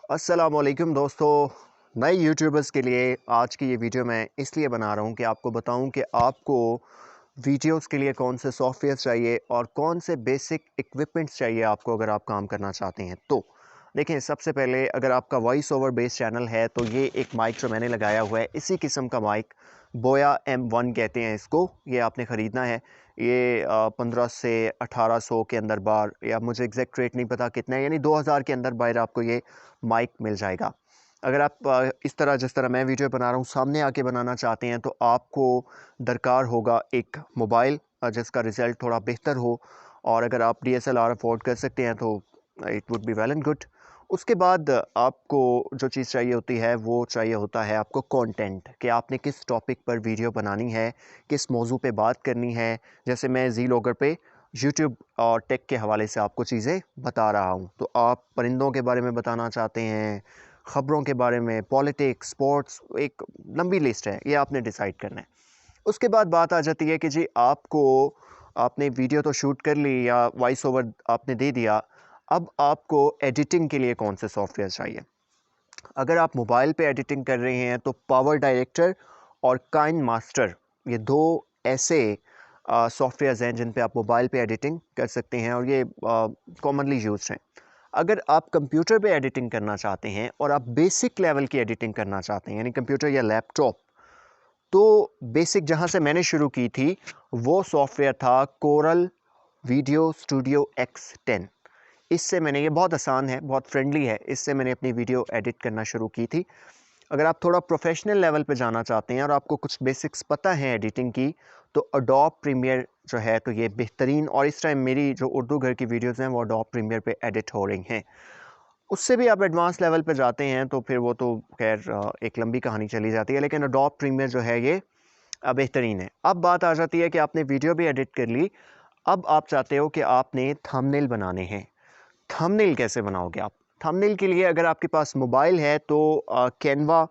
अस्सलामुअलैकुम दोस्तों, नए यूट्यूबर्स के लिए आज की ये वीडियो मैं इसलिए बना रहा हूँ कि आपको बताऊँ कि आपको वीडियोस के लिए कौन से सॉफ्टवेयर चाहिए और कौन से बेसिक इक्विपमेंट्स चाहिए आपको अगर आप काम करना चाहते हैं। तो देखें, सबसे पहले अगर आपका वॉइस ओवर बेस्ड चैनल है तो ये एक माइक जो मैंने लगाया हुआ है, इसी किस्म का माइक बोया M1 कहते हैं इसको। ये आपने ख़रीदना है। ये 15 से 1800 के अंदर बार, या मुझे एग्जैक्ट रेट नहीं पता कितना है, यानी 2000 के अंदर बाहर आपको ये माइक मिल जाएगा। अगर आप इस तरह जिस तरह मैं वीडियो बना रहा हूँ सामने आके बनाना चाहते हैं तो आपको दरकार होगा एक मोबाइल जिसका रिज़ल्ट थोड़ा बेहतर हो, और अगर आप DSLR अफोर्ड कर सकते हैं तो it would be well and good. उसके बाद आपको जो चीज़ चाहिए होती है वो चाहिए होता है आपको कंटेंट, कि आपने किस टॉपिक पर वीडियो बनानी है, किस मौजू पे बात करनी है। जैसे मैं जी लॉगर पे यूट्यूब और टेक के हवाले से आपको चीज़ें बता रहा हूँ, तो आप परिंदों के बारे में बताना चाहते हैं, ख़बरों के बारे में, पॉलिटिक्स, स्पोर्ट्स, एक लंबी लिस्ट है, ये आपने डिसाइड करना है। उसके बाद बात आ जाती है कि जी आपने वीडियो तो शूट कर ली या वॉइस ओवर आपने दे दिया, अब आपको एडिटिंग के लिए कौन से सॉफ्टवेयर चाहिए। अगर आप मोबाइल पे एडिटिंग कर रहे हैं तो पावर डायरेक्टर और काइन मास्टर, ये दो ऐसे सॉफ्टवेयर्स हैं जिन पे आप मोबाइल पे एडिटिंग कर सकते हैं और ये कॉमनली यूज्ड हैं। अगर आप कंप्यूटर पे एडिटिंग करना चाहते हैं और आप बेसिक लेवल की एडिटिंग करना चाहते हैं, यानी कंप्यूटर या लैपटॉप, तो बेसिक जहाँ से मैंने शुरू की थी वो सॉफ्टवेयर था कोरल वीडियो स्टूडियो X10। इससे मैंने, ये बहुत आसान है, बहुत फ्रेंडली है, इससे मैंने अपनी वीडियो एडिट करना शुरू की थी। अगर आप थोड़ा प्रोफेशनल लेवल पे जाना चाहते हैं और आपको कुछ बेसिक्स पता है एडिटिंग की, तो अडोब प्रीमियर जो है तो ये बेहतरीन, और इस टाइम मेरी जो उर्दू घर की वीडियोज़ हैं वो अडोब प्रीमियर पे एडिट हो रही हैं। उससे भी आप एडवांस लेवल पे जाते हैं तो फिर वो तो खैर एक लंबी कहानी चली जाती है, लेकिन अडोब प्रीमियर जो है ये बेहतरीन है। अब बात आ जाती है कि आपने वीडियो भी एडिट कर ली, अब आप चाहते हो कि आपने थंबनेल बनाने हैं। थंबनेल कैसे बनाओगे आप? थंबनेल के लिए अगर आपके पास मोबाइल है तो कैनवा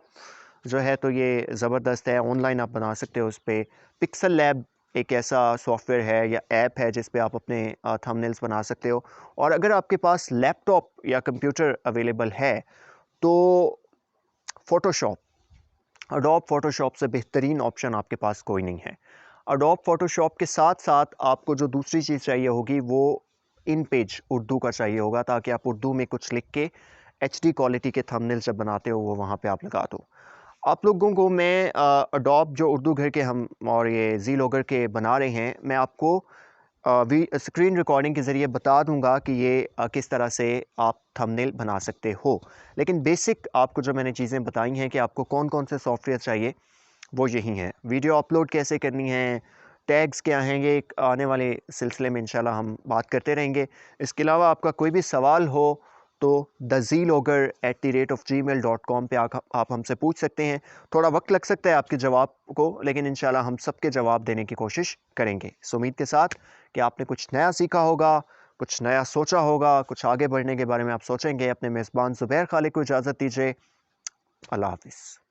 जो है तो ये ज़बरदस्त है, ऑनलाइन आप बना सकते हो उस पर। पिक्सल लैब एक ऐसा सॉफ्टवेयर है या ऐप है जिस पे आप अपने थंबनेल्स बना सकते हो। और अगर आपके पास लैपटॉप या कंप्यूटर अवेलेबल है तो फ़ोटोशॉप, अडोब फ़ोटोशॉप से बेहतरीन ऑप्शन आपके पास कोई नहीं है। अडोब फ़ोटोशॉप के साथ साथ आपको जो दूसरी चीज़ चाहिए होगी वो इनपेज उर्दू का चाहिए होगा, ताकि आप उर्दू में कुछ लिख के HD क्वालिटी के थंबनेल जब बनाते हो वो वहाँ पे आप लगा दो। आप लोगों को मैं अडोब जो उर्दू घर के हम और ये जी लॉगर के बना रहे हैं, मैं आपको स्क्रीन रिकॉर्डिंग के ज़रिए बता दूंगा कि ये किस तरह से आप थंबनेल बना सकते हो। लेकिन बेसिक आपको जो मैंने चीज़ें बताई हैं कि आपको कौन कौन से सॉफ्टवेयर चाहिए वो यही हैं। वीडियो अपलोड कैसे करनी है, टैग्स क्या हैं, ये एक आने वाले सिलसिले में इंशाल्लाह हम बात करते रहेंगे। इसके अलावा आपका कोई भी सवाल हो तो thezlogger@gmail.com पे आप हमसे पूछ सकते हैं। थोड़ा वक्त लग सकता है आपके जवाब को, लेकिन इंशाल्लाह हम सबके जवाब देने की कोशिश करेंगे, इस उम्मीद के साथ कि आपने कुछ नया सीखा होगा, कुछ नया सोचा होगा, कुछ आगे बढ़ने के बारे में आप सोचेंगे। अपने मेज़बान ज़ुबैर खालिक को इजाज़त दीजिए। अल्लाह हाफ़िज़।